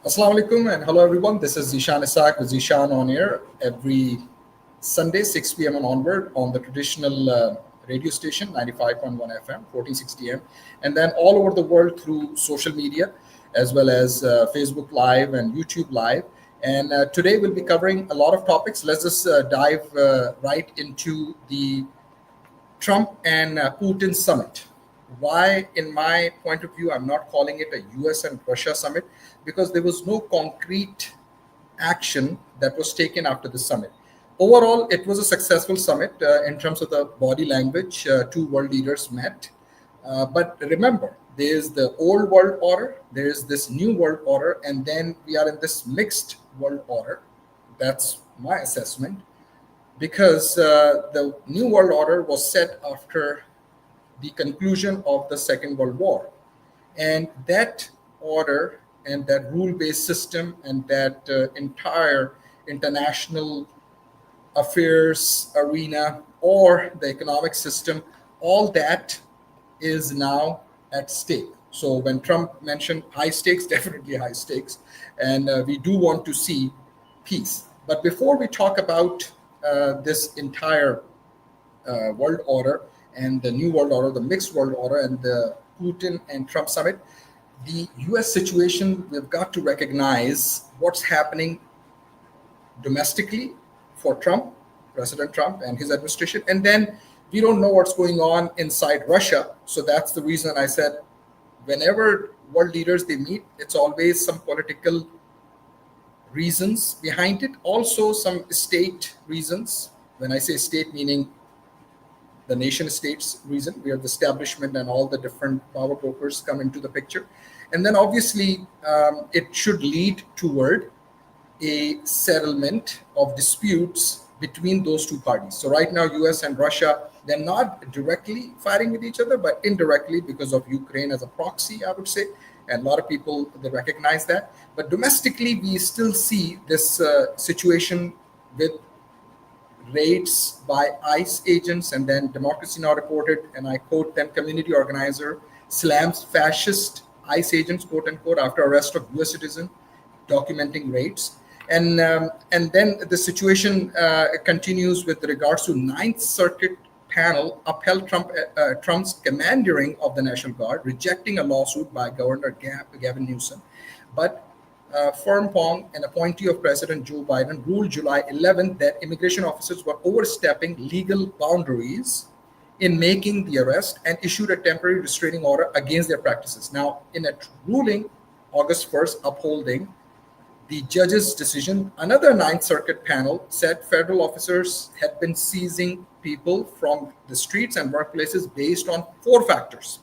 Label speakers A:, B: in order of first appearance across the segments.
A: Assalamu alaikum and hello everyone. This is Zishan Isaac with Zishan on air every Sunday 6 p.m. and onward on the traditional radio station 95.1 FM 1460 m, and then all over the world through social media as well as Facebook Live and YouTube Live. And today we'll be covering a lot of topics. Let's just dive right into the Trump and Putin summit. Why, in my point of view, I'm not calling it a US and Russia summit because there was no concrete action that was taken after the summit. Overall, it was a successful summit in terms of the body language. Two world leaders met. But remember, there's the old world order, there's this new world order, and then we are in this mixed world order. That's my assessment because the New World Order was set after the conclusion of the Second World War. And that order and that rule based system and that entire international affairs arena or the economic system, all that is now at stake. So when Trump mentioned high stakes, definitely high stakes. And we do want to see peace. But before we talk about this entire world order and the new world order, the mixed world order, and the Putin and Trump summit, the US situation, we've got to recognize what's happening domestically for Trump, President Trump, and his administration. And then we don't know what's going on inside Russia. So that's the reason I said whenever world leaders they meet, it's always some political reasons behind it, also some state reasons. When I say state, meaning the nation states reason, where the establishment and all the different power brokers come into the picture. And then obviously it should lead toward a settlement of disputes between those two parties. So right now, US and Russia, they're not directly fighting with each other, but indirectly because of Ukraine as a proxy, I would say. And a lot of people, they recognize that. But domestically, we still see this situation with raids by ICE agents, and then Democracy Now! Reported, and I quote them, community organizer slams fascist ICE agents, quote unquote, after arrest of US citizen, documenting raids. And then the situation continues with regards to Ninth Circuit panel upheld Trump's commandeering of the National Guard, rejecting a lawsuit by Governor Gavin Newsom. But Pong, an appointee of President Joe Biden, ruled July 11th that immigration officers were overstepping legal boundaries in making the arrest and issued a temporary restraining order against their practices. Now, in a ruling August 1st upholding the judge's decision, another Ninth Circuit panel said federal officers had been seizing people from the streets and workplaces based on four factors: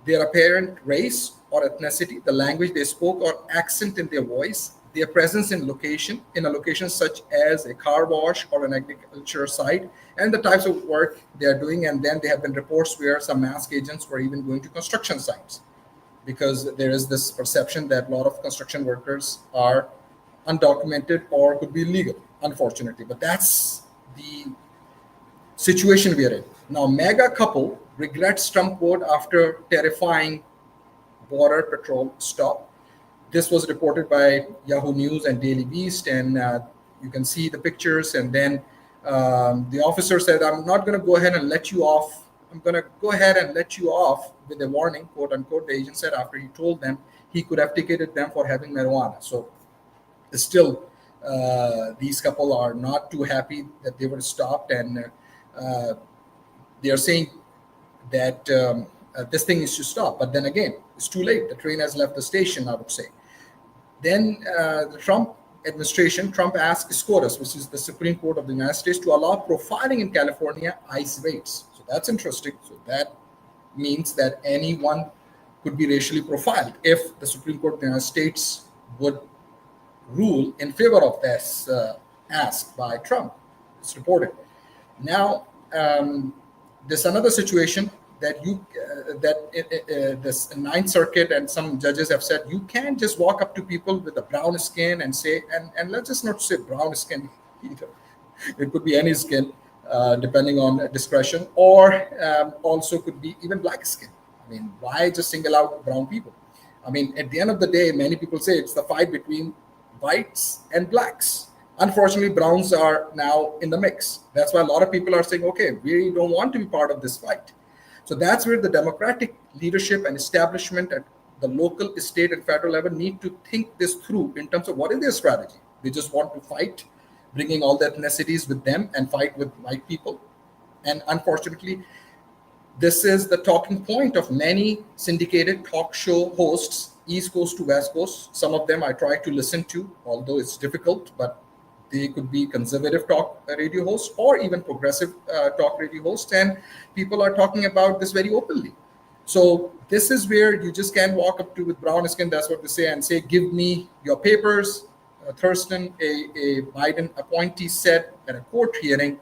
A: their apparent race or ethnicity, the language they spoke or accent in their voice, their presence in a location such as a car wash or an agriculture site, and the types of work they are doing. And then there have been reports where some mask agents were even going to construction sites, because there is this perception that a lot of construction workers are undocumented or could be illegal, unfortunately. But that's the situation we are in. Now, MAGA couple regrets Trump vote after terrifying border patrol stop. This was reported by Yahoo News and Daily Beast, and you can see the pictures. And then the officer said, I'm not going to go ahead and let you off. I'm going to go ahead and let you off with a warning, quote unquote. The agent said after he told them he could have ticketed them for having marijuana. So still, these couple are not too happy that they were stopped, and they are saying that this thing is to stop. But then again, it's too late. The train has left the station, I would say. Then the Trump administration, Trump asked SCOTUS, which is the Supreme Court of the United States, to allow profiling in California ICE raids. So that's interesting. So that means that anyone could be racially profiled if the Supreme Court of the United States would rule in favor of this ask by Trump. It's reported. Now, there's another situation that this Ninth Circuit and some judges have said you can't just walk up to people with a brown skin and say, and let's just not say brown skin either. It could be any skin, depending on discretion, or also could be even black skin. I mean, why just single out brown people? I mean, at the end of the day, many people say it's the fight between whites and blacks. Unfortunately, browns are now in the mix. That's why a lot of people are saying, okay, we don't want to be part of this fight. So that's where the democratic leadership and establishment at the local, state, and federal level need to think this through in terms of what is their strategy. They just want to fight, bringing all the ethnicities with them and fight with white people. And unfortunately, this is the talking point of many syndicated talk show hosts, East Coast to West Coast. Some of them I try to listen to, although it's difficult, but they could be conservative talk radio hosts or even progressive talk radio hosts. And people are talking about this very openly. So this is where you just can't walk up to with brown skin, that's what they say, and say, give me your papers. Thurston, a Biden appointee, said at a court hearing,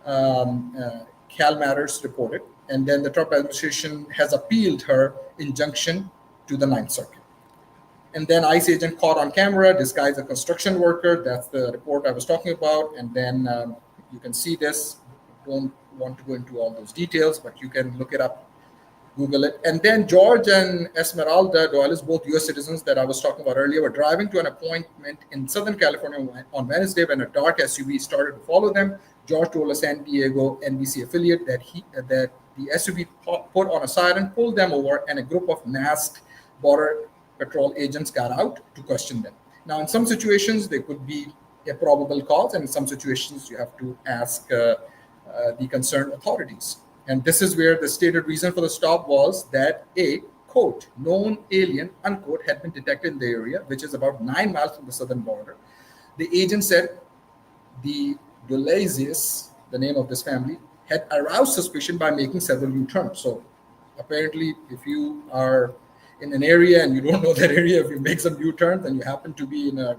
A: Cal Matters reported, and then the Trump administration has appealed her injunction to the Ninth Circuit. And then ICE agent caught on camera, disguised a construction worker. That's the report I was talking about. And then you can see this. Don't want to go into all those details, but you can look it up, Google it. And then George and Esmeralda Doyles, both U.S. citizens that I was talking about earlier, were driving to an appointment in Southern California on Wednesday when a dark SUV started to follow them. George told a San Diego NBC affiliate that the SUV put on a siren, pulled them over, and a group of masked Border Patrol agents got out to question them. Now, in some situations, there could be a probable cause, and in some situations, you have to ask the concerned authorities. And this is where the stated reason for the stop was that a, quote, known alien, unquote, had been detected in the area, which is about 9 miles from the southern border. The agent said the Doyleses, the name of this family, had aroused suspicion by making several U-turns. So apparently, if you are in an area and you don't know that area, if you make some U-turns and you happen to be in a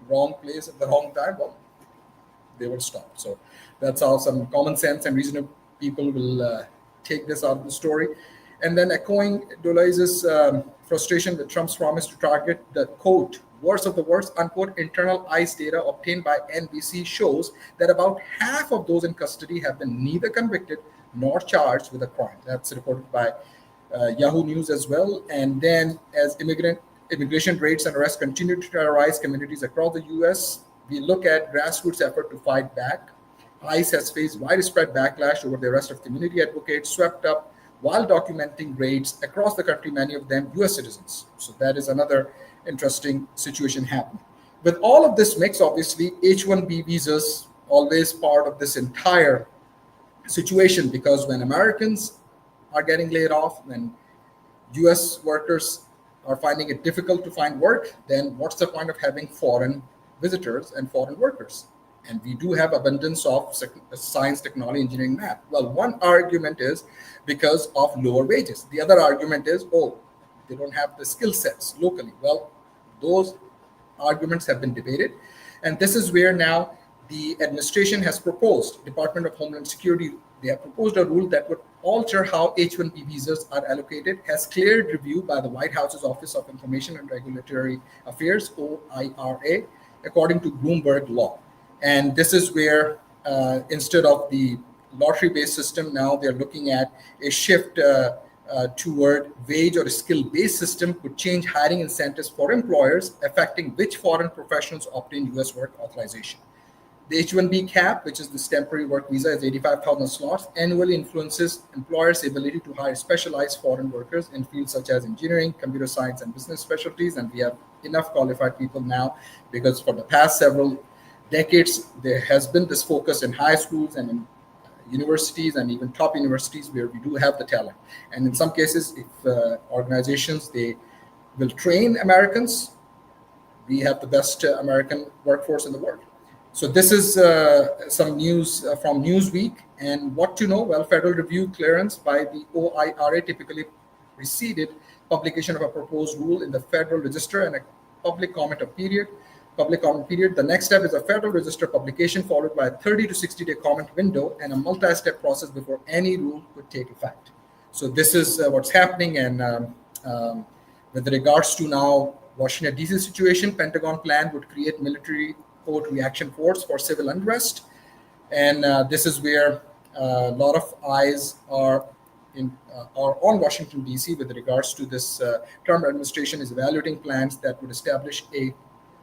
A: wrong place at the wrong time, well, they will stop. So that's how some common sense and reasonable people will take this out of the story. And then echoing Doyle's frustration with Trump's promise to target the, quote, worst of the worst, unquote, internal ICE data obtained by NBC shows that about half of those in custody have been neither convicted nor charged with a crime. That's reported by Yahoo News as well. And then as immigration raids and arrests continue to terrorize communities across the U.S., we look at grassroots effort to fight back. ICE has faced widespread backlash over the arrest of community advocates swept up while documenting raids across the country, many of them U.S. citizens. So that is another interesting situation happening. With all of this mix, obviously, H-1B visas always part of this entire situation, because when Americans are getting laid off, when U.S. workers are finding it difficult to find work, then what's the point of having foreign visitors and foreign workers? And we do have abundance of science, technology, engineering, math. Well, one argument is because of lower wages. The other argument is, oh, they don't have the skill sets locally. Well, those arguments have been debated. And this is where now the administration has proposed, Department of Homeland Security, they have proposed a rule that would alter how H-1B visas are allocated, has cleared review by the White House's Office of Information and Regulatory Affairs, OIRA, according to Bloomberg Law. And this is where instead of the lottery-based system, now they're looking at a shift toward wage or skill-based system could change hiring incentives for employers, affecting which foreign professionals obtain U.S. work authorization. The H-1B cap, which is this temporary work visa, is 85,000 slots, annually influences employers' ability to hire specialized foreign workers in fields such as engineering, computer science, and business specialties. And we have enough qualified people now, because for the past several decades, there has been this focus in high schools and in universities and even top universities where we do have the talent. And in some cases, if organizations, they will train Americans, we have the best American workforce in the world. So this is some news from Newsweek. And what to know? Well, federal review clearance by the OIRA typically preceded publication of a proposed rule in the Federal Register and a public comment period. The next step is a Federal Register publication, followed by a 30 to 60-day comment window and a multi-step process before any rule could take effect. So this is what's happening. And with regards to now Washington, D.C. situation, Pentagon plan would create military code reaction force for civil unrest. And this is where a lot of eyes are or on Washington D.C. with regards to this. Trump administration is evaluating plans that would establish a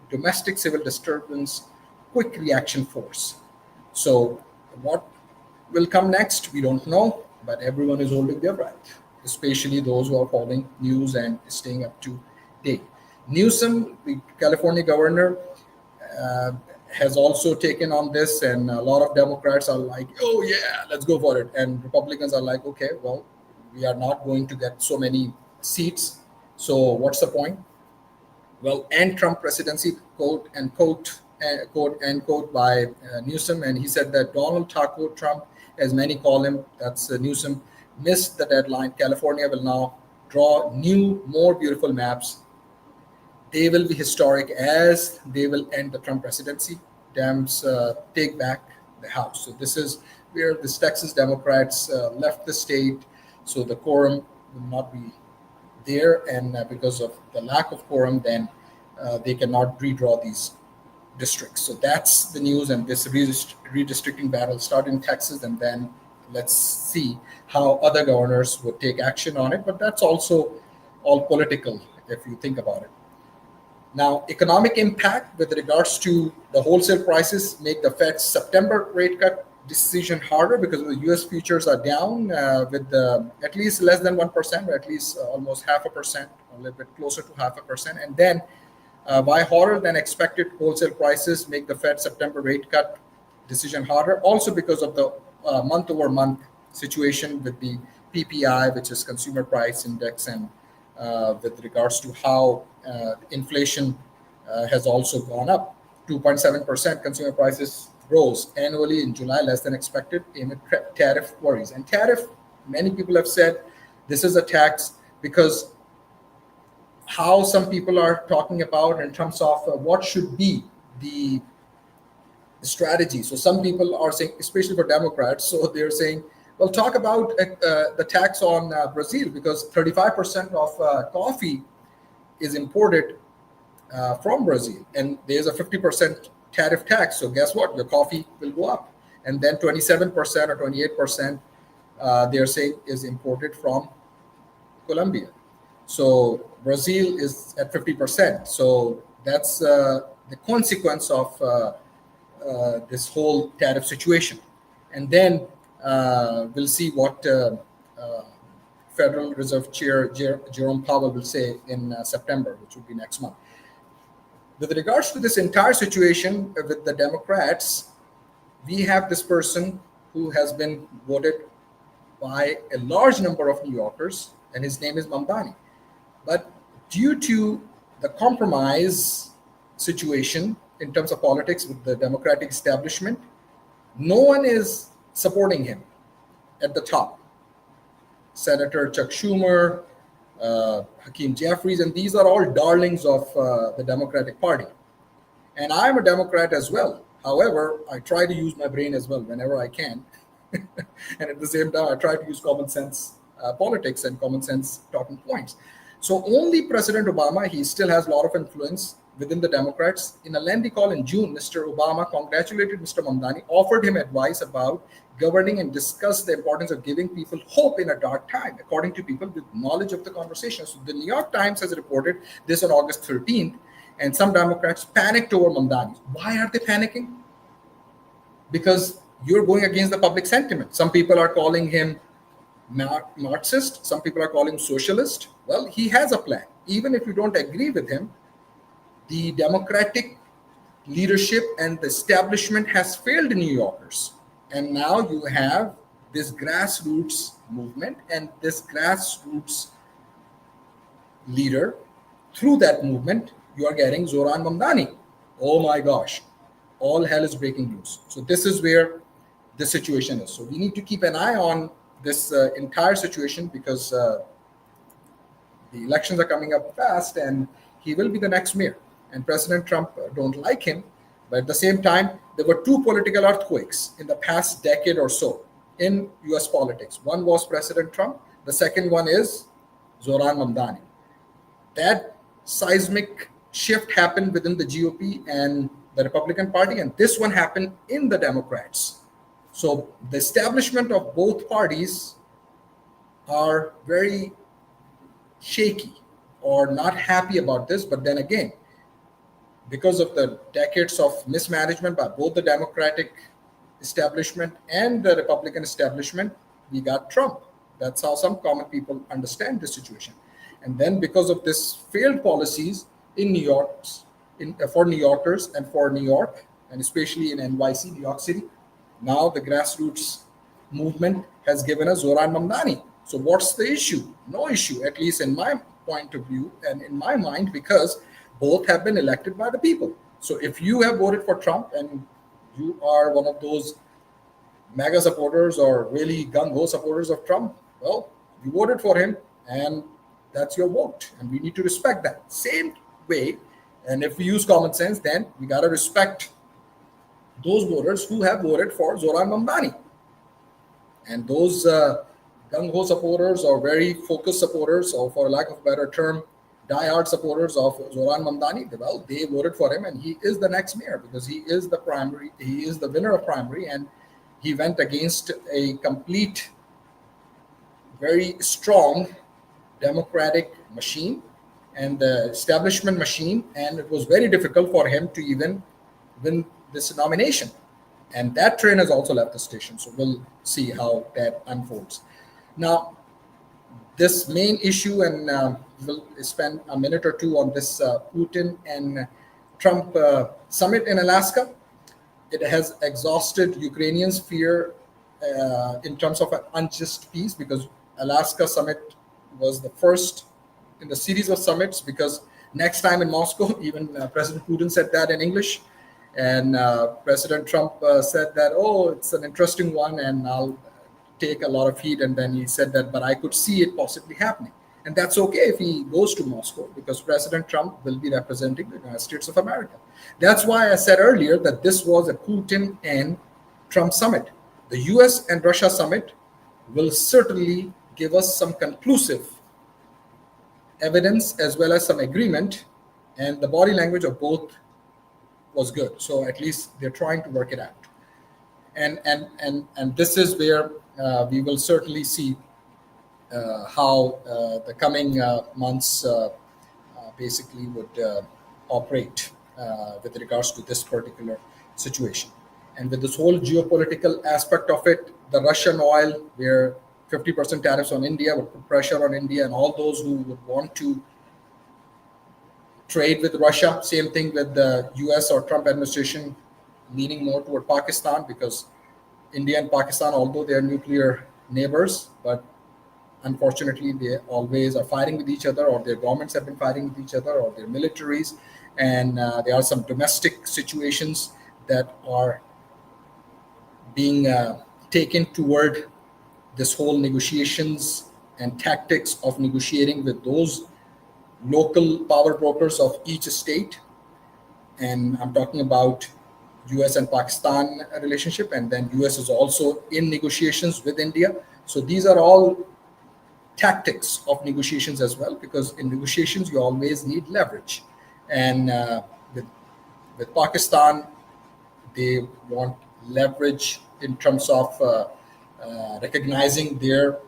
A: domestic civil disturbance quick reaction force. So, what will come next? We don't know, but everyone is holding their breath, especially those who are following news and staying up to date. Newsom, the California governor, uh, has also taken on this, and a lot of Democrats are like, "Oh yeah, let's go for it," and Republicans are like, "Okay, well, we are not going to get so many seats, so what's the point?" Well, and Trump presidency, quote and quote by Newsom, and he said that Donald Taco Trump, as many call him, that's Newsom, missed the deadline. California will now draw new, more beautiful maps. They will be historic as they will end the Trump presidency. Dems take back the House. So this is where the Texas Democrats left the state. So the quorum will not be there, and because of the lack of quorum, then they cannot redraw these districts. So that's the news, and this redistricting battle started in Texas, and then let's see how other governors would take action on it. But that's also all political if you think about it. Now, economic impact with regards to the wholesale prices make the Fed's September rate cut decision harder because the U.S. futures are down with at least less than 1%, or at least almost 0.5%, a little bit closer to 0.5%. And then, why harder than expected wholesale prices make the Fed September rate cut decision harder? Also because of the month-over-month situation with the PPI, which is Consumer Price Index, and with regards to how inflation has also gone up. 2.7% consumer prices rose annually in July, less than expected amid tariff worries. And tariff, many people have said this is a tax because how some people are talking about in terms of what should be the strategy. So some people are saying, especially for Democrats, so they're saying, well, talk about the tax on Brazil, because 35% of coffee is imported from Brazil, and there's a 50% tariff tax. So guess what? Your coffee will go up. And then 27% or 28% they're saying is imported from Colombia. So Brazil is at 50%. So that's the consequence of this whole tariff situation. And then we'll see what Federal Reserve Chair Jerome Powell will say in September, which will be next month. With regards to this entire situation with the Democrats, we have this person who has been voted by a large number of New Yorkers, and his name is Mamdani. But due to the compromise situation in terms of politics with the Democratic establishment, no one is supporting him at the top. Senator Chuck Schumer, Hakeem Jeffries, and these are all darlings of the Democratic Party. And I'm a Democrat as well. However, I try to use my brain as well whenever I can. And at the same time, I try to use common sense politics and common sense talking points. So only President Obama, he still has a lot of influence within the Democrats. In a lengthy call in June, Mr. Obama congratulated Mr. Mamdani, offered him advice about governing, and discussed the importance of giving people hope in a dark time, according to people with knowledge of the conversation. So the New York Times has reported this on August 13th, and some Democrats panicked over Mamdani. Why are they panicking? Because you're going against the public sentiment. Some people are calling him Marxist, some people are calling him socialist. Well, he has a plan. Even if you don't agree with him, the Democratic leadership and the establishment has failed New Yorkers. And now you have this grassroots movement and this grassroots leader. Through that movement, you are getting Zoran Mamdani. Oh my gosh, all hell is breaking loose. So this is where the situation is. So we need to keep an eye on this entire situation, because the elections are coming up fast, and he will be the next mayor. And President Trump don't like him. But at the same time, there were two political earthquakes in the past decade or so in US politics. One was President Trump. The second one is Zoran Mamdani. That seismic shift happened within the GOP and the Republican Party, and this one happened in the Democrats. So the establishment of both parties are very shaky or not happy about this. But then again, because of the decades of mismanagement by both the Democratic establishment and the Republican establishment, we got Trump. That's how some common people understand the situation. And then because of this failed policies in New York, for New Yorkers and for New York, and especially in NYC, New York City, now the grassroots movement has given us Zoran Mamdani. So what's the issue? No issue, at least in my point of view and in my mind, because both have been elected by the people. So if you have voted for Trump and you are one of those mega supporters or really gung ho supporters of Trump, well, you voted for him and that's your vote. And we need to respect that. Same way, and if we use common sense, then we got to respect those voters who have voted for Zoran Mamdani. And those gung ho supporters or very focused supporters, or for lack of a better term, diehard supporters of Zoran Mamdani, well, they voted for him, and he is the next mayor because he is the primary, he is the winner of primary, and he went against a complete, very strong democratic machine and the establishment machine, and it was very difficult for him to even win this nomination. And that train has also left the station, so we'll see how that unfolds. Now, this main issue, and we'll spend a minute or two on this Putin and Trump summit in Alaska. It has exhausted Ukrainians' fear in terms of an unjust peace, because Alaska summit was the first in the series of summits, because next time in Moscow, even President Putin said that in English, and President Trump said that, oh, it's an interesting one and I'll take a lot of heat. And then he said that, but I could see it possibly happening. And that's okay if he goes to Moscow, because President Trump will be representing the United States of America. That's why I said earlier that this was a Putin and Trump summit. The US and Russia summit will certainly give us some conclusive evidence as well as some agreement, and the body language of both was good. So at least they're trying to work it out. And this is where we will certainly see how the coming months basically would operate with regards to this particular situation. And with this whole geopolitical aspect of it, the Russian oil, where 50% tariffs on India would put pressure on India, and all those who would want to trade with Russia. Same thing with the US or Trump administration leaning more toward Pakistan, because India and Pakistan, although they are nuclear neighbors, but unfortunately they always are fighting with each other, or their governments have been fighting with each other, or their militaries. And there are some domestic situations that are being taken toward this whole negotiations and tactics of negotiating with those local power brokers of each state. And I'm talking about US and Pakistan relationship, and then US is also in negotiations with India. So these are all tactics of negotiations as well, because in negotiations you always need leverage. And with Pakistan, they want leverage in terms of recognizing their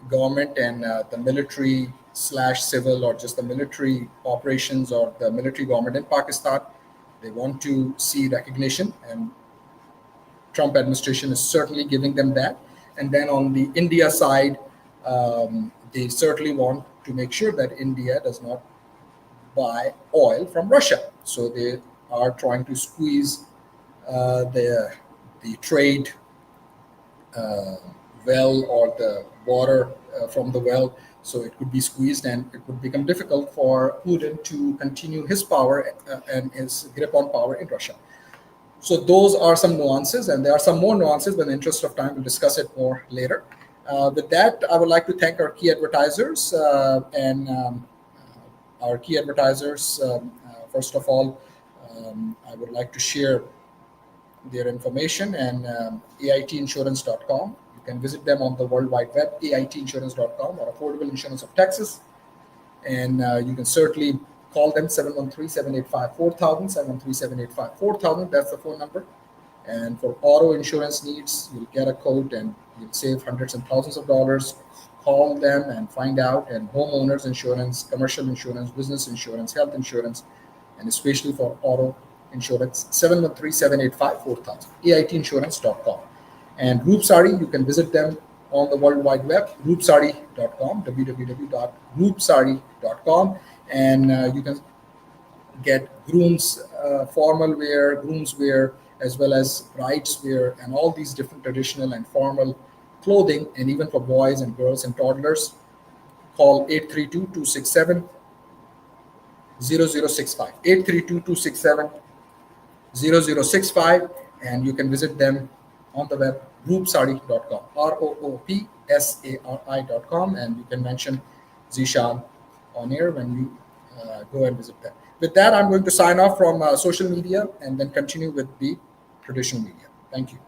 A: government and the military slash civil, or just the military operations or the military government in Pakistan. They want to see recognition, and Trump administration is certainly giving them that. And then on the India side, they certainly want to make sure that India does not buy oil from Russia. So they are trying to squeeze the trade well, or the water from the well. So it could be squeezed, and it would become difficult for Putin to continue his power and his grip on power in Russia. So those are some nuances, and there are some more nuances, but in the interest of time, we'll discuss it more later. With that, I would like to thank our key advertisers our key advertisers. First of all, I would like to share their information and AITinsurance.com. You can visit them on the World Wide Web, AITinsurance.com, or Affordable Insurance of Texas. And you can certainly call them 713-785-4000, 713-785-4000. That's the phone number. And for auto insurance needs, you'll get a quote and you'll save hundreds and thousands of dollars. Call them and find out. And homeowners insurance, commercial insurance, business insurance, health insurance, and especially for auto insurance, 713-785-4000, AITinsurance.com. And Roopsari, you can visit them on the World Wide Web, roopsari.com, www.roopsari.com. And you can get grooms, formal wear, grooms wear, as well as brides wear, and all these different traditional and formal clothing, and even for boys and girls and toddlers. Call 832-267-0065, 832-267-0065, and you can visit them on the web, roopsari.com, roopsari.com, and you can mention Zishan on air when you go and visit them. With that, I'm going to sign off from social media and then continue with the traditional media. Thank you.